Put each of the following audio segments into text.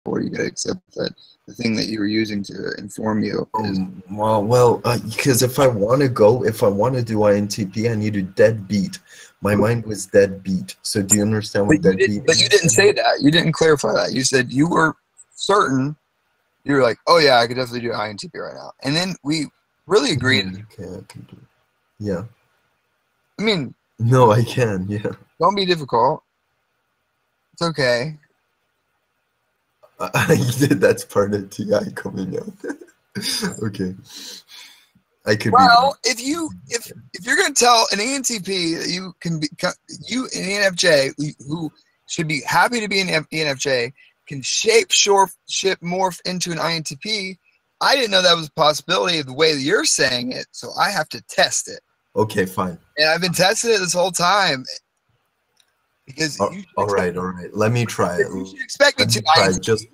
before you gotta accept that the thing that you were using to inform you is Because if I want to do INTP, I need a deadbeat. My mind was deadbeat. So do you understand what deadbeat but you didn't say that. You didn't clarify that. You said you were certain. You were like, oh yeah, I could definitely do INTP right now. And then we really agreed. Okay, I can do it. Yeah. I mean, no, I can. Yeah. Don't be difficult. It's okay. That's part of TI coming out. Okay. I could. Well, if you're gonna tell an ENTP that you can be an ENFJ who should be happy to be an ENFJ can shift morph into an INTP, I didn't know that was a possibility of the way that you're saying it, so I have to test it. Okay, fine. And I've been testing it this whole time. Because all right. Let me try it. You should expect me to try it just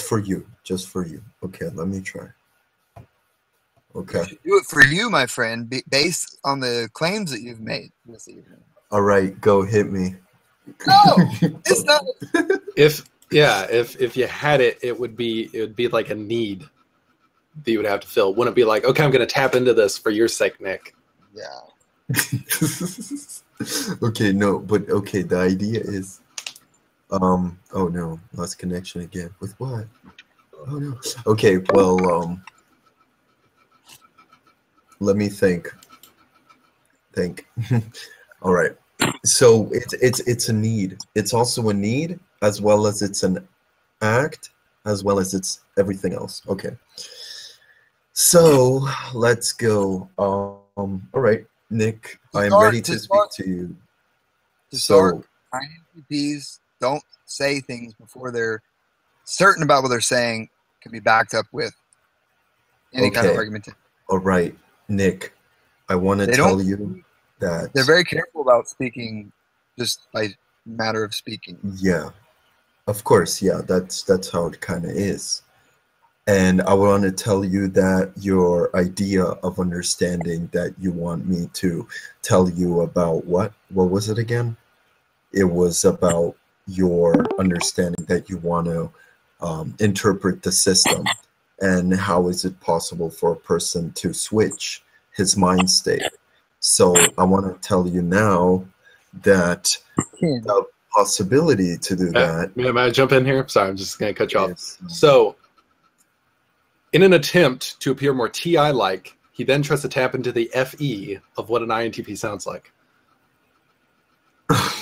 for you. Okay, let me try. Okay. Do it for you, my friend, based on the claims that you've made this evening. All right, go hit me. No, it's not. If you had it, it would be like a need that you would have to fill. Wouldn't it be like, okay, I'm going to tap into this for your sake, Nick? Yeah. Okay, no, but okay, the idea is oh no, lost connection again. With what? Oh no. Okay, well, let me think. All right. So it's a need. It's also a need as well as it's an act as well as it's everything else. Okay. So let's go. All right. Nick, I am ready to speak to you. So, INTPs don't say things before they're certain about what they're saying can be backed up with any kind of argument. All right, Nick, I want to tell you that they're very careful about speaking just by matter of speaking. Yeah, of course. Yeah, that's how it kind of is. And I want to tell you that your idea of understanding that you want me to tell you about what was it again? It was about your understanding that you want to interpret the system and how is it possible for a person to switch his mind state. So I want to tell you now that the possibility to do that. May I jump in here? Sorry, I'm just going to cut you off. Yes. So, in an attempt to appear more TI-like, he then tries to tap into the FE of what an INTP sounds like.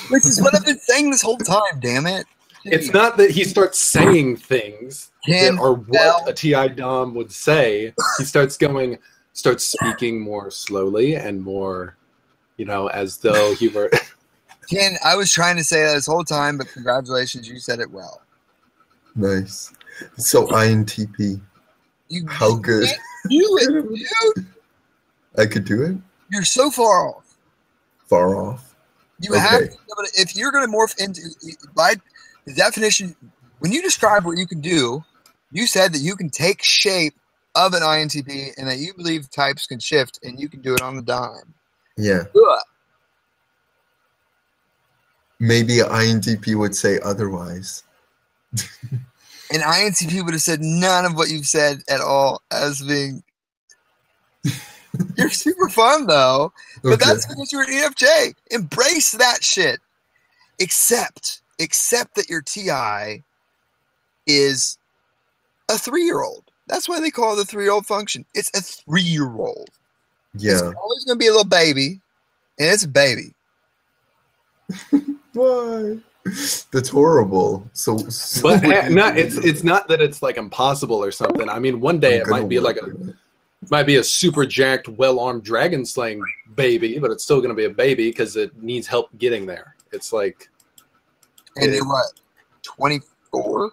Which is what I've been saying this whole time, damn it. It's not that he starts saying things that are what a TI Dom would say. He starts speaking more slowly and more, as though he were... Ken, I was trying to say that this whole time, but congratulations, you said it well. Nice. So INTP. How good? You do it, dude. I could do it? You're so far off. Far off? You have to, if you're going to morph into, by the definition, when you describe what you can do, you said that you can take shape of an INTP and that you believe types can shift and you can do it on the dime. Yeah. Ugh. Maybe an INTP would say otherwise. An INTP would have said none of what you've said at all as being... You're super fun, though. But that's because you're an ENFJ. Embrace that shit. Accept that your TI is a 3-year-old. That's why they call it the 3-year-old function. It's a 3-year-old. Yeah. It's always going to be a little baby, and it's a baby. Why? That's horrible. But it's not that it's like impossible or something. I mean, one day it might be a super jacked, well-armed dragon slaying baby, but it's still going to be a baby because it needs help getting there. It's like, and you're what, 24?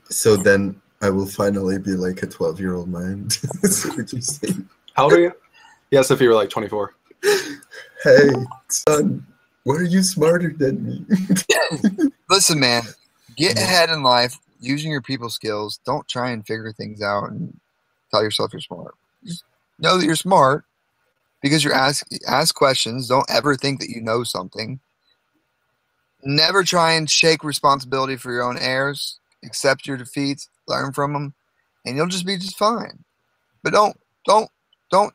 So then I will finally be like a 12-year-old mind. That's what you're saying. How old are you? Yes, if you were like 24. Hey, son. Why are you smarter than me? Listen, man, get ahead in life using your people skills. Don't try and figure things out and tell yourself you're smart. Just know that you're smart because you're ask questions. Don't ever think that you know something. never try and shake responsibility for your own errors. Accept your defeats, learn from them, and you'll just be just fine. But don't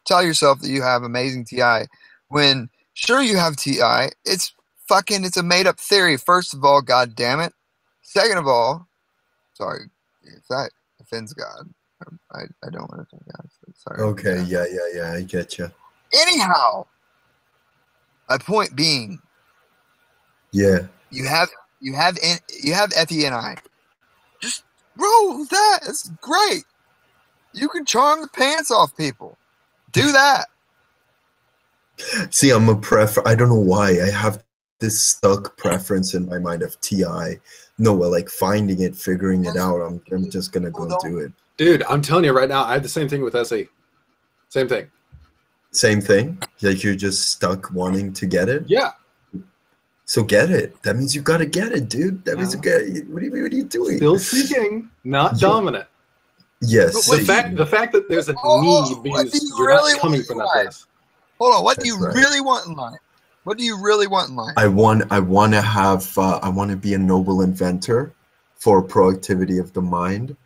tell yourself that you have amazing TI when sure you have TI. It's a made up theory. First of all, God damn it. Second of all, sorry if that offends God. I don't want to offend God. So sorry. Okay, yeah, I get you. Anyhow, my point being, yeah, you have FENI. Just roll with that. It's great. You can charm the pants off people. Do that. See, I'm I don't know why. I have this stuck preference in my mind of TI. No, well, like finding it, figuring it out. I'm just gonna go do it. Dude, I'm telling you right now, I have the same thing with SE. Same thing. Same thing? Like you're just stuck wanting to get it? Yeah. So get it. That means you got to get it, dude. That means you get it. What are you doing? Still seeking, not dominant. Yes. The fact that there's a need means you're not coming from that place. Hold on. What do you really want in life? What do you really want in life? I want to be a noble inventor for productivity of the mind.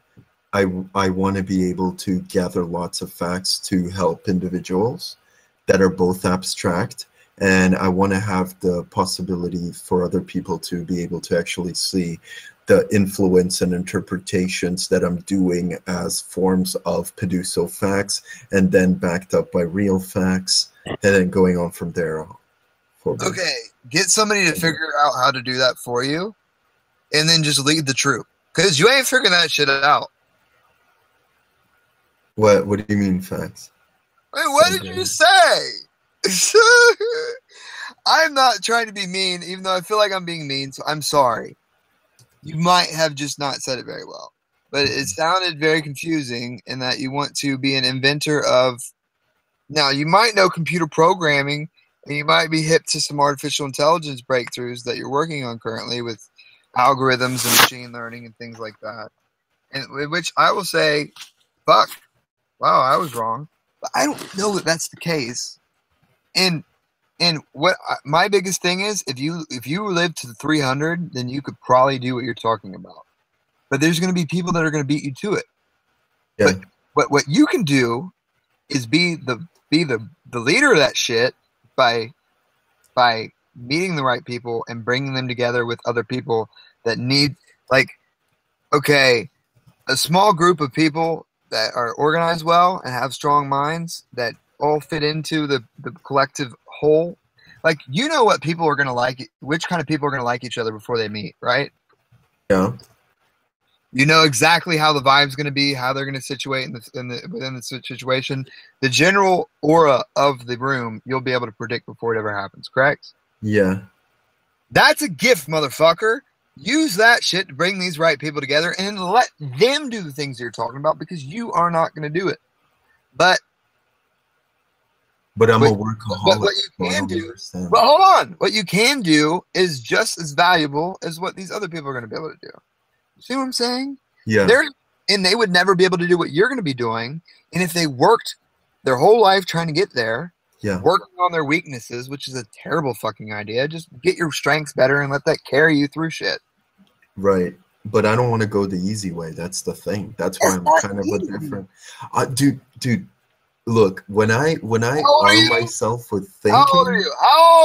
I want to be able to gather lots of facts to help individuals that are both abstract. And I want to have the possibility for other people to be able to actually see the influence and interpretations that I'm doing as forms of Peduso facts, and then backed up by real facts, and then going on from there. Okay, get somebody to figure out how to do that for you, and then just lead the troop. Because you ain't figuring that shit out. What do you mean facts? Wait, what did you say? I'm not trying to be mean, even though I feel like I'm being mean, so I'm sorry. You might have just not said it very well. But it sounded very confusing in that you want to be an inventor of... Now, you might know computer programming, and you might be hip to some artificial intelligence breakthroughs that you're working on currently with algorithms and machine learning and things like that. And which I will say, fuck, wow, I was wrong. But I don't know that that's the case. And what my biggest thing is, if you live to the 300, then you could probably do what you're talking about. But there's going to be people that are going to beat you to it. Yeah. But what you can do is be the leader of that shit by meeting the right people and bringing them together with other people that need, like, okay, a small group of people that are organized well and have strong minds that all fit into the collective whole. Like, you know what people are going to like, which kind of people are going to like each other before they meet, right? Yeah. You know exactly how the vibe's going to be, how they're going to situate within the situation. The general aura of the room, you'll be able to predict before it ever happens, correct? Yeah. That's a gift, motherfucker. Use that shit to bring these right people together and let them do the things you're talking about, because you are not going to do it. But I'm a workaholic. But what you can do, but hold on, what you can do is just as valuable as what these other people are going to be able to do. You see what I'm saying? Yeah. They would never be able to do what you're going to be doing. And if they worked their whole life trying to get there, working on their weaknesses, which is a terrible fucking idea, just get your strengths better and let that carry you through shit. Right. But I don't want to go the easy way. That's the thing. That's why I'm kind of a different. Dude. Look, when I arm myself with thinking. How old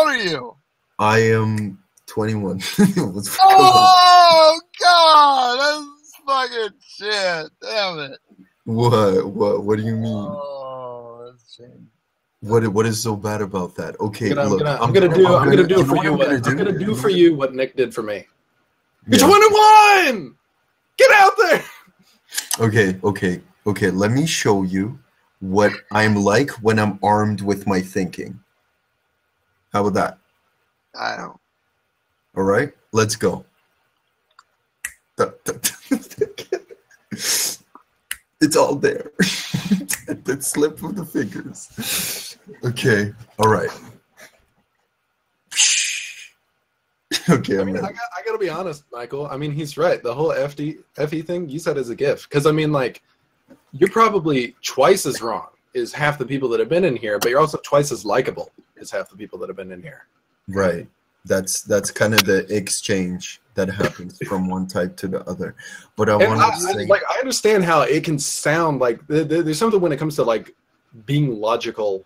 are you? I am 21. Oh God, that's fucking shit. Damn it. What do you mean? Oh, that's a shame. What is so bad about that? Okay, I'm gonna do for you what Nick did for me. You're 21. Get out there. Okay. Let me show you what I'm like when I'm armed with my thinking. How about that? I don't. All right, let's go. It's all there. The slip of the fingers. Okay, all right. Okay, I gotta be honest, Michael. I mean, he's right. The whole FE thing you said is a gift. Because, I mean, like, you're probably twice as wrong as half the people that have been in here, but you're also twice as likable as half the people that have been in here. Right. That's kind of the exchange that happens from one type to the other. But I want to say, like, I understand how it can sound like there's something when it comes to like being logical,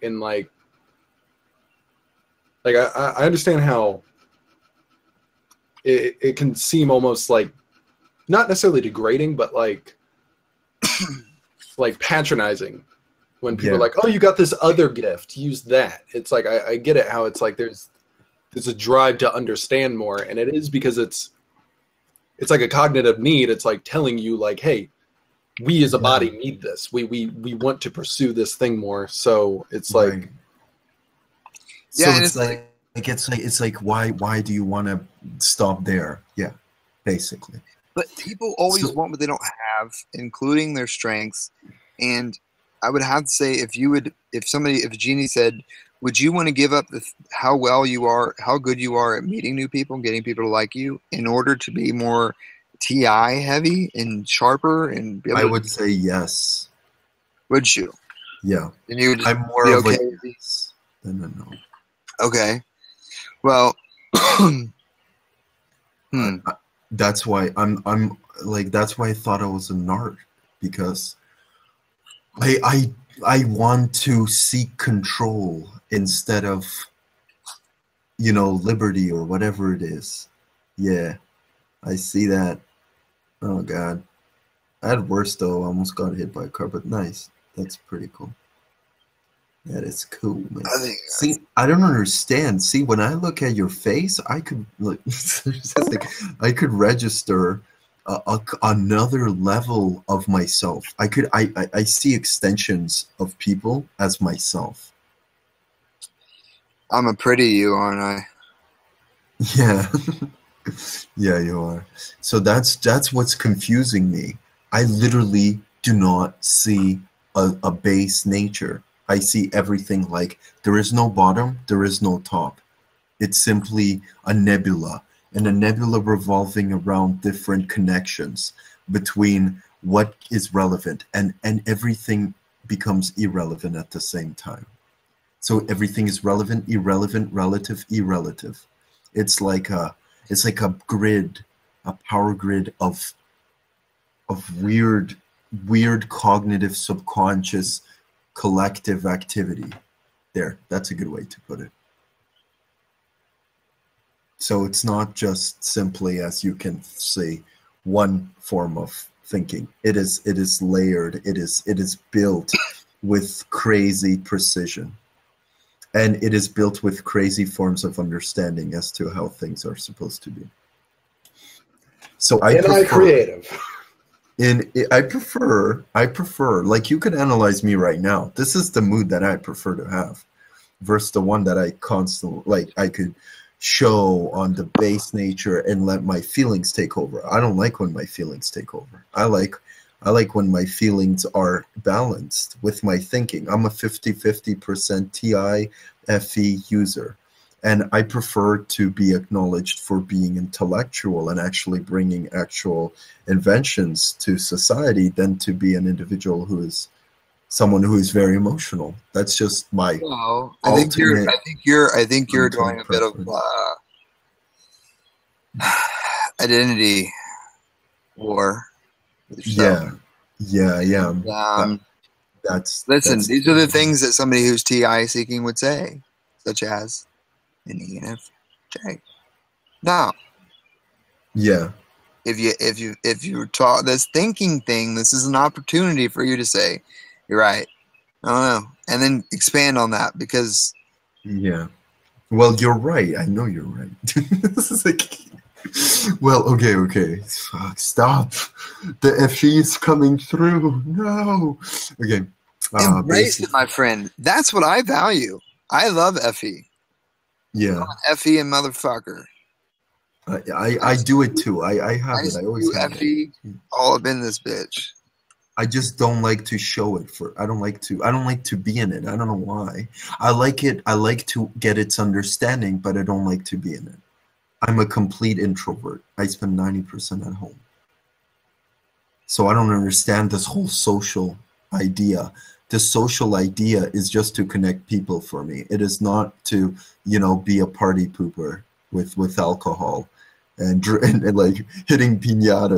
and like I understand how it can seem almost like not necessarily degrading, but like like patronizing when people are like, "Oh, you got this other gift, use that." It's like I get it how it's like there's a drive to understand more, and it is because it's like a cognitive need. It's like telling you like, hey, we as a body need this. We want to pursue this thing more. So it's like, so it's like why do you want to stop there? Yeah, basically. But people always want what they don't have, including their strengths. And I would have to say, if Jeannie said, would you want to give up how well you are, how good you are at meeting new people and getting people to like you in order to be more TI heavy and sharper? And I would say yes. Would you? Yeah. And you would I'm more be of okay a yes than a no. Okay. Well, that's why I'm like, that's why I thought I was a nerd, because I want to seek control instead of, liberty or whatever it is. Yeah, I see that. Oh God, I had worse though. I almost got hit by a car, but nice. That's pretty cool. That is cool, man. See, I don't understand. See, when I look at your face, I could I could register another level of myself. I see extensions of people as myself. I'm a pretty you, aren't I? Yeah. Yeah, you are. So that's what's confusing me. I literally do not see a base nature. I see everything like there is no bottom, there is no top. It's simply a nebula, and a nebula revolving around different connections between what is relevant, and everything becomes irrelevant at the same time. So everything is relevant, irrelevant, relative, irrelative. It's like a grid, a power grid of weird cognitive subconscious collective activity. There, that's a good way to put it. So it's not just simply, as you can see, one form of thinking. It is layered. It is built with crazy precision, and it is built with crazy forms of understanding as to how things are supposed to be. So I prefer, like, you could analyze me right now. This is the mood that I prefer to have versus the one that I constantly, like, I could show on the base nature and let my feelings take over. I don't like when my feelings take over. I like when my feelings are balanced with my thinking. I'm a 50-50% TI FE user. And I prefer to be acknowledged for being intellectual and actually bringing actual inventions to society than to be an individual who is someone who is very emotional. That's just my. Well, I think you're doing a bit of identity war. Yeah. Listen. These are the things that somebody who's TI seeking would say, such as an ENFJ. Now, yeah, if you taught this thinking thing, this is an opportunity for you to say, "You're right." I don't know, and then expand on that, because. Yeah. Well, you're right. I know you're right. This is like. Well, okay. Fuck, stop. The FE is coming through. No. Okay. Embrace it, my friend. That's what I value. I love FE. Yeah. FE and motherfucker. I do it too. I have it. I always have FE all up in this bitch. I just don't like to show it I don't like to be in it. I don't know why. I like it. I like to get its understanding, but I don't like to be in it. I'm a complete introvert. I spend 90% at home. So I don't understand this whole social idea the social idea is just to connect people for me. It is not to, you know, be a party pooper with alcohol and like hitting piñatas